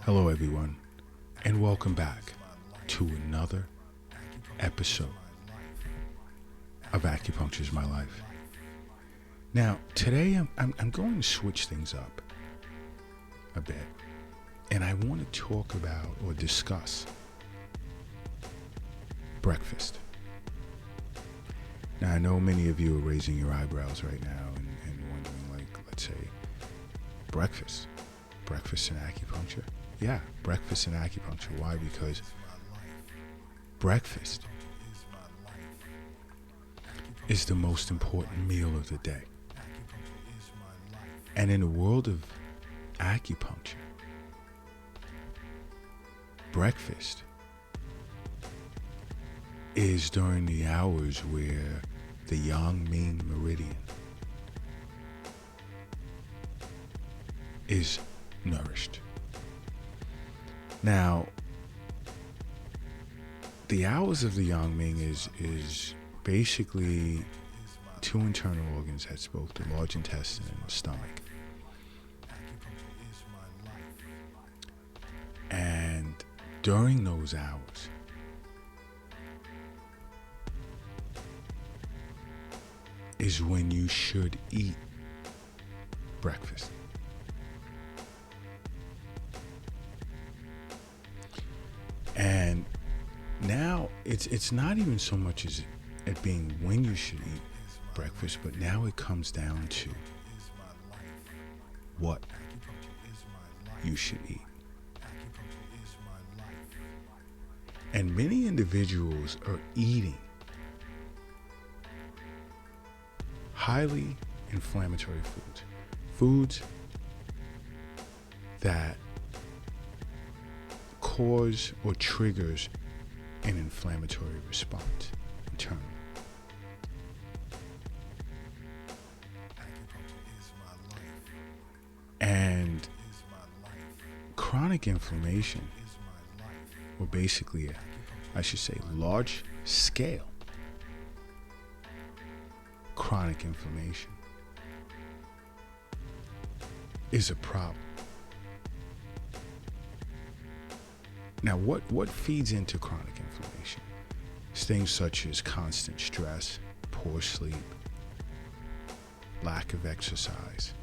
Hello, everyone, and welcome back to another episode of Acupuncture is My Life. Now, today I'm going to switch things up a bit, and I want to talk about or discuss breakfast. Now, I know many of you are raising your eyebrows right now and wondering, like, let's say, breakfast in acupuncture. Yeah, breakfast in acupuncture. Why? Because breakfast is the most important meal of the day. And in the world of acupuncture, breakfast is during the hours where the Yang Ming meridian is nourished. Now, the hours of the Yang Ming is basically two internal organs. That's both the large intestine and the stomach. And during those hours, is when you should eat breakfast. And now it's not even so much as it being when you should eat breakfast, but now it comes down to what you should eat. And many individuals are eating highly inflammatory foods that cause or triggers an inflammatory response internally. And chronic inflammation, or basically, I should say, large scale chronic inflammation, is a problem. Now, what feeds into chronic inflammation? It's things such as constant stress, poor sleep, lack of exercise,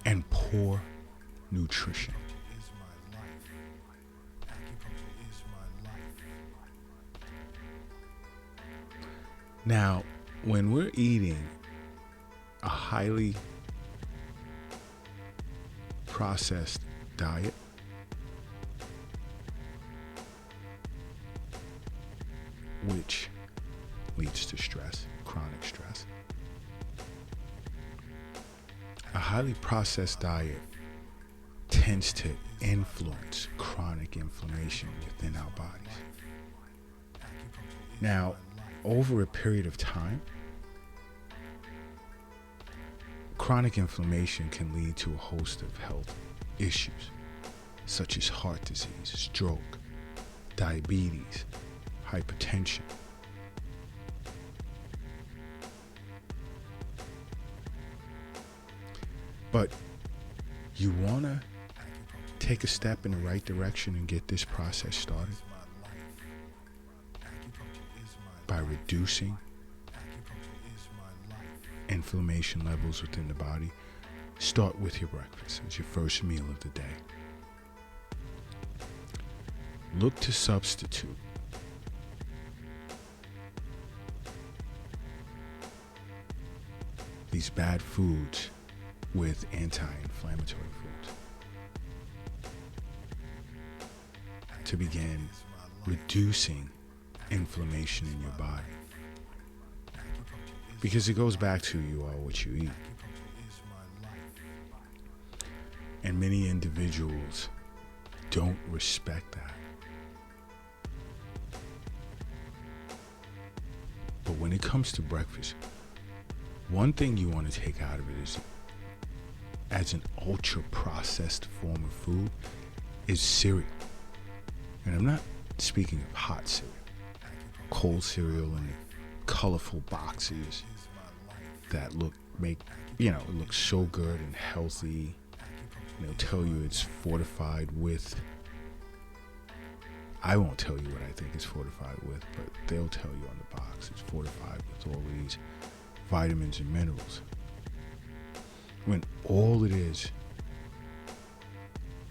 and poor nutrition. Now, when we're eating a highly processed diet, which leads to stress, chronic stress, a highly processed diet tends to influence chronic inflammation within our bodies. Now, over a period of time, chronic inflammation can lead to a host of health issues, such as heart disease, stroke, diabetes, hypertension. But you want to take a step in the right direction and get this process started by reducing inflammation levels within the body. Start with your breakfast as your first meal of the day. Look to substitute these bad foods with anti-inflammatory foods to begin reducing inflammation in your body. Because it goes back to you are what you eat. And many individuals don't respect that. But when it comes to breakfast, one thing you want to take out of it is, as an ultra-processed form of food, is cereal. And I'm not speaking of hot cereal. Cold cereal in colorful boxes that look make, it looks so good and healthy. And they'll tell you it's fortified with, I won't tell you what I think it's fortified with, but they'll tell you on the box it's fortified with all these vitamins and minerals. When all it is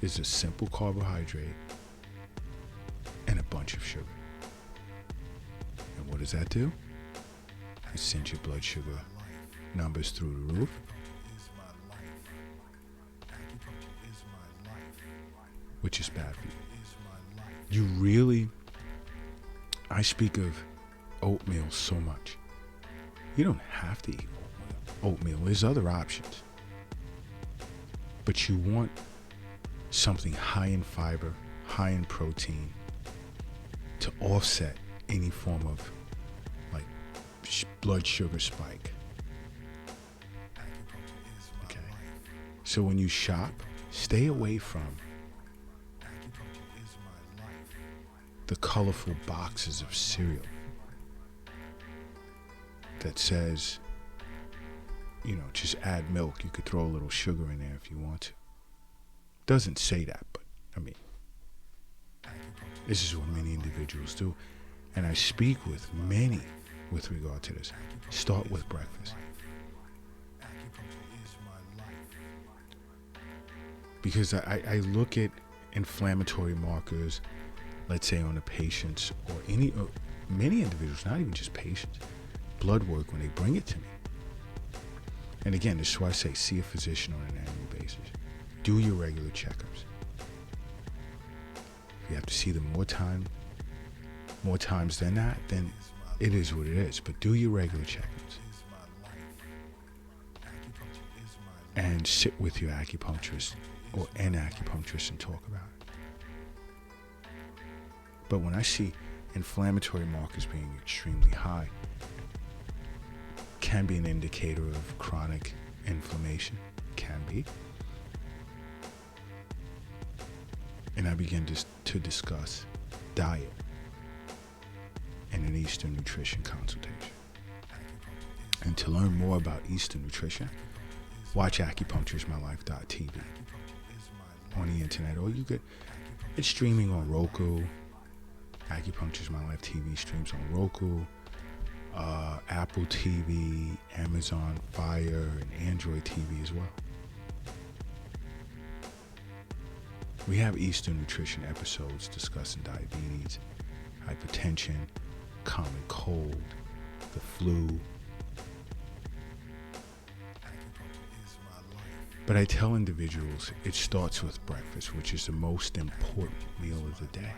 a simple carbohydrate and a bunch of sugar. And what does that do? It sends your blood sugar numbers through the roof. Which is bad for you. I speak of oatmeal so much. You don't have to eat oatmeal. There's other options. But you want something high in fiber, high in protein, to offset any form of blood sugar spike. Okay. So when you shop, stay away from the colorful boxes of cereal that says, just add milk. You could throw a little sugar in there if you want to. Doesn't say that, but this is what many individuals do. And I speak with many with regard to this. Start with breakfast. Because I look at inflammatory markers, let's say on a patient's or many individuals, not even just patients, blood work when they bring it to me. And again, this is why I say see a physician on an annual basis. Do your regular checkups. If you have to see them more times than that, then it is what it is. But do your regular checkups. And sit with your acupuncturist or an acupuncturist and talk about it. But when I see inflammatory markers being extremely high, can be an indicator of chronic inflammation. Can be. And I begin to discuss diet and an Eastern nutrition consultation. And to learn more about Eastern nutrition, watch acupunctureismylife.tv on the internet, or it's streaming on Roku. Acupuncture is My Life TV streams on Roku, Apple TV, Amazon Fire, and Android TV as well. We have Eastern nutrition episodes discussing diabetes, hypertension, common cold, the flu. But I tell individuals it starts with breakfast, which is the most important meal of the day.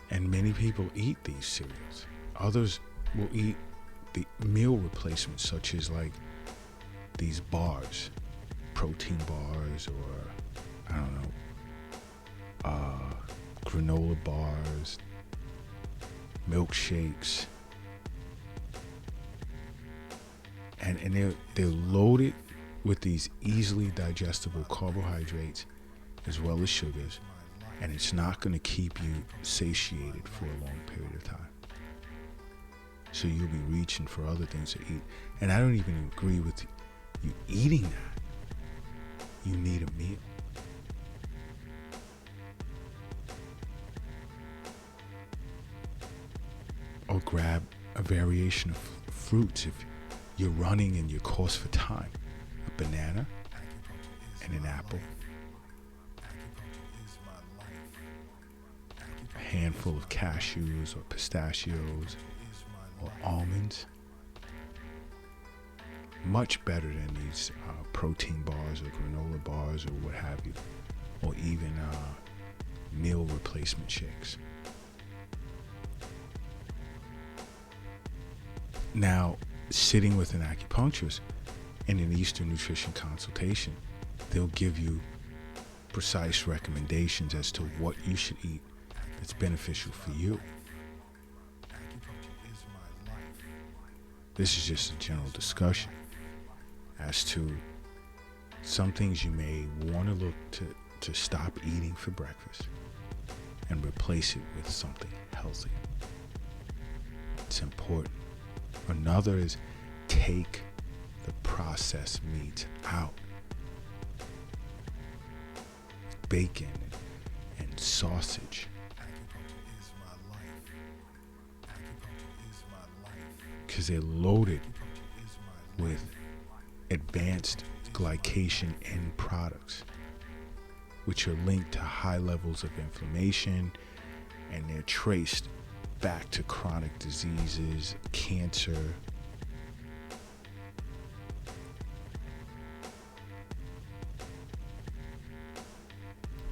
And many people eat these cereals. Others will eat the meal replacements, such as these bars, protein bars, or granola bars, milkshakes, and they're loaded with these easily digestible carbohydrates as well as sugars, and it's not going to keep you satiated for a long period of time. So you'll be reaching for other things to eat. And I don't even agree with you eating that. You need a meal. Or grab a variation of fruits if you're running and you're course for time. A banana and an apple. A handful of cashews or pistachios or almonds. Much better than these protein bars or granola bars or what have you. Or even meal replacement shakes. Now, sitting with an acupuncturist in an Eastern nutrition consultation, they'll give you precise recommendations as to what you should eat that's beneficial for you. This is just a general discussion as to some things you may want to look to stop eating for breakfast and replace it with something healthy. That's important. Another is take the processed meats out. Bacon and sausage. Because they're loaded with advanced glycation end products, which are linked to high levels of inflammation, and they're traced back to chronic diseases, cancer.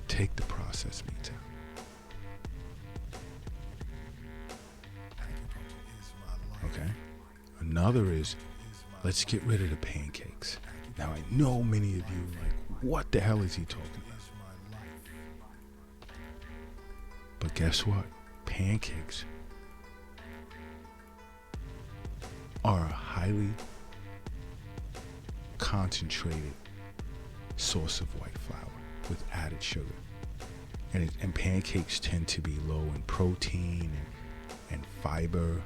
Take the processed meats out. Okay? Another is, let's get rid of the pancakes. Now, I know many of you are like, what the hell is he talking about? But guess what? Pancakes are a highly concentrated source of white flour with added sugar. And pancakes tend to be low in protein and fiber.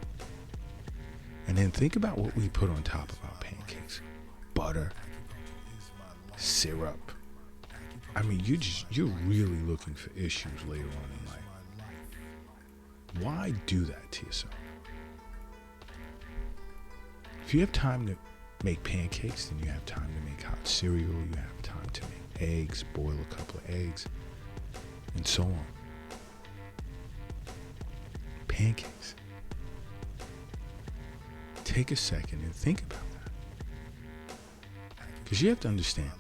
And then think about what we put on top of our pancakes. Butter, syrup. I mean, you're really looking for issues later on in life. Why do that to yourself? If you have time to make pancakes, then you have time to make hot cereal, you have time to make eggs, boil a couple of eggs, and so on. Pancakes. Take a second and think about that. Because you have to understand,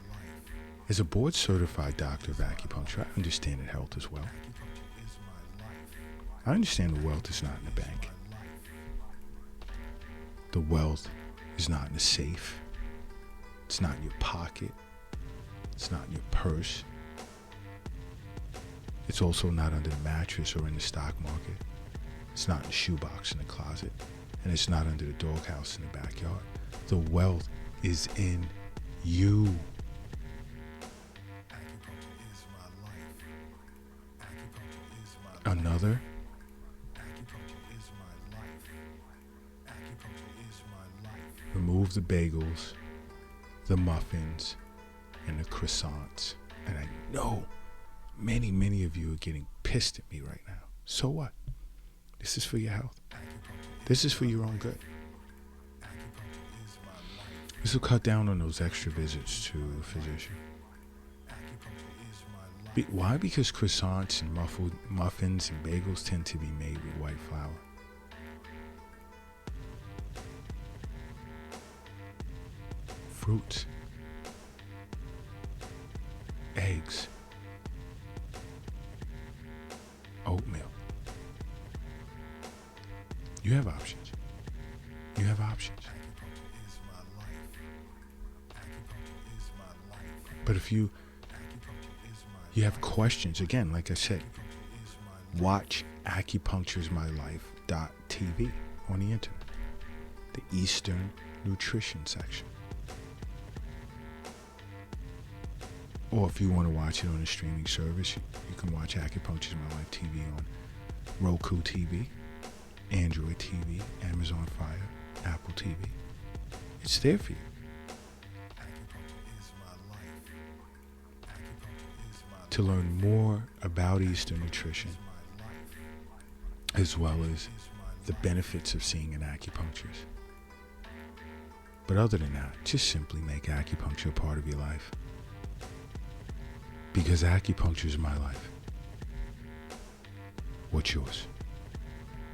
as a board certified doctor of acupuncture, I understand that health is wealth. I understand the wealth is not in the bank. The wealth is not in the safe. It's not in your pocket. It's not in your purse. It's also not under the mattress or in the stock market. It's not in the shoebox in the closet. And it's not under the doghouse in the backyard. The wealth is in you. Another, remove the bagels, the muffins, and the croissants. And I know many of you are getting pissed at me right now. So what? This is for your health. This is for your own good. This will cut down on those extra visits to a physician. Why? Because croissants and muffins and bagels tend to be made with white flour. Fruits, eggs, oatmeal. You have options. You have options. But if you have questions, again, like I said, watch acupuncturesmylife.tv on the internet, the Eastern Nutrition section. Or if you want to watch it on a streaming service, you can watch Acupuncture's My Life TV on Roku TV, Android TV, Amazon Fire, Apple TV. It's there for you. To learn more about Eastern nutrition, as well as the benefits of seeing an acupuncturist. But other than that, just simply make acupuncture a part of your life. Because acupuncture is my life. What's yours?